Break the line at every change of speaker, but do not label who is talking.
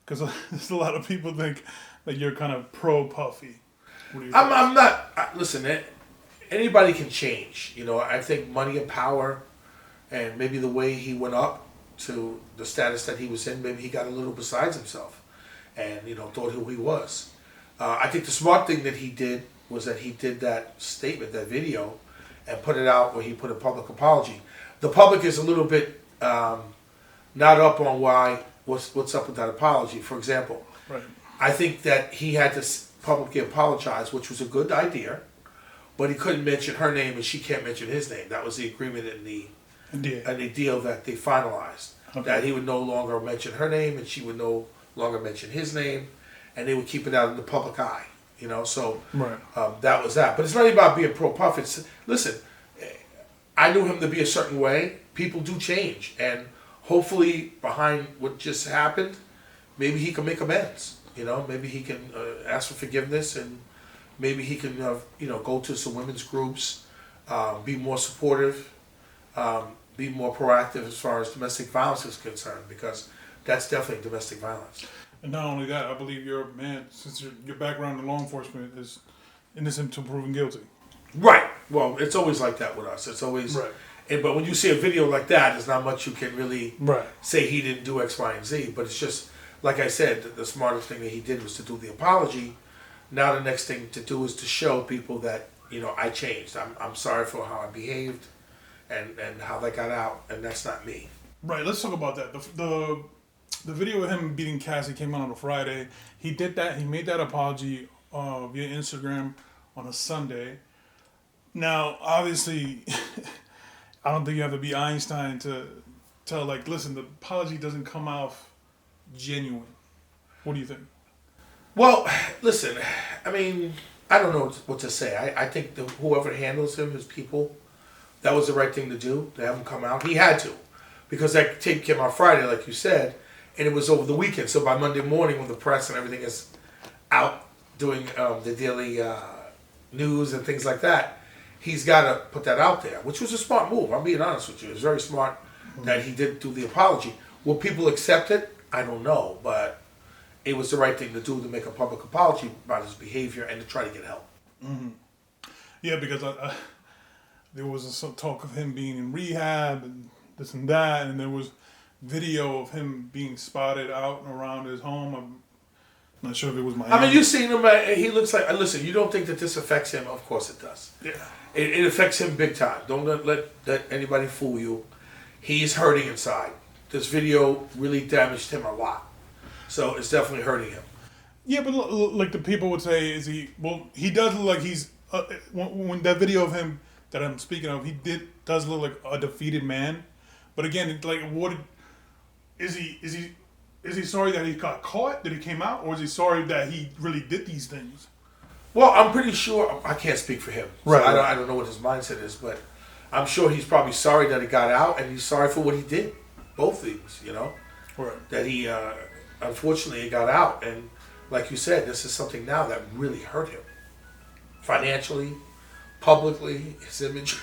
Because there's a lot of people think that you're kind of pro Puffy. What do you think?
I'm not. Listen, anybody can change. You know, I think money and power, and maybe the way he went up to the status that he was in, maybe he got a little besides himself, and thought who he was. I think the smart thing that he did was that he did that statement, that video, and put it out where he put a public apology. The public is a little bit not up on what's up with that apology. For example,
Right.
I think that he had to publicly apologize, which was a good idea, but he couldn't mention her name and she can't mention his name. That was the agreement in the deal that they finalized.
Okay.
That he would no longer mention her name and she would no longer mention his name, and they would keep it out in the public eye. So
Right.
that was that. But it's not about being pro Puff. Listen, I knew him to be a certain way. People do change, and hopefully behind what just happened, maybe he can make amends. Maybe he can ask for forgiveness, and maybe he can go to some women's groups, be more supportive, be more proactive as far as domestic violence is concerned, because that's definitely domestic violence.
And not only that, I believe you're a man, since your background in law enforcement is innocent until proven guilty.
Right. Well, it's always like that with us. It's always
right.
But when you see a video like that, there's not much you can really
Right.
say he didn't do X, Y, and Z. But it's just, like I said, the smartest thing that he did was to do the apology. Now the next thing to do is to show people that, I changed. I'm sorry for how I behaved and how that got out, and that's not me.
Right, let's talk about that. The video of him beating Cassie came out on a Friday. He did that. He made that apology via Instagram on a Sunday. Now, obviously, I don't think you have to be Einstein to tell, listen, the apology doesn't come off genuine. What do you think?
Well, listen, I mean, I don't know what to say. I think whoever handles him, his people, that was the right thing to do, to have him come out. He had to, because that tape came out Friday, like you said, and it was over the weekend. So by Monday morning, when the press and everything is out doing the daily news and things like that, he's got to put that out there, which was a smart move. I'm being honest with you. It was very smart that he did do the apology. Will people accept it? I don't know, but it was the right thing to do, to make a public apology about his behavior and to try to get help.
Mm-hmm. Yeah, because there was some talk of him being in rehab and this and that, and there was video of him being spotted out and around his home. I'm not sure if it was Miami.
I mean, you've seen him. He looks like. Listen, you don't think that this affects him? Of course it does.
Yeah.
It affects him big time. Don't let anybody fool you. He's hurting inside. This video really damaged him a lot. So it's definitely hurting him.
Yeah, but like the people would say, he does look like he's, when that video of him that I'm speaking of, does look like a defeated man. But again, is he sorry that he got caught, that he came out, or is he sorry that he really did these things?
Well, I'm pretty sure, I can't speak for him. So
Right.
I don't know what his mindset is, but I'm sure he's probably sorry that he got out, and he's sorry for what he did. Both things,
Right.
That he, unfortunately, he got out. And like you said, this is something now that really hurt him. Financially, publicly, his image.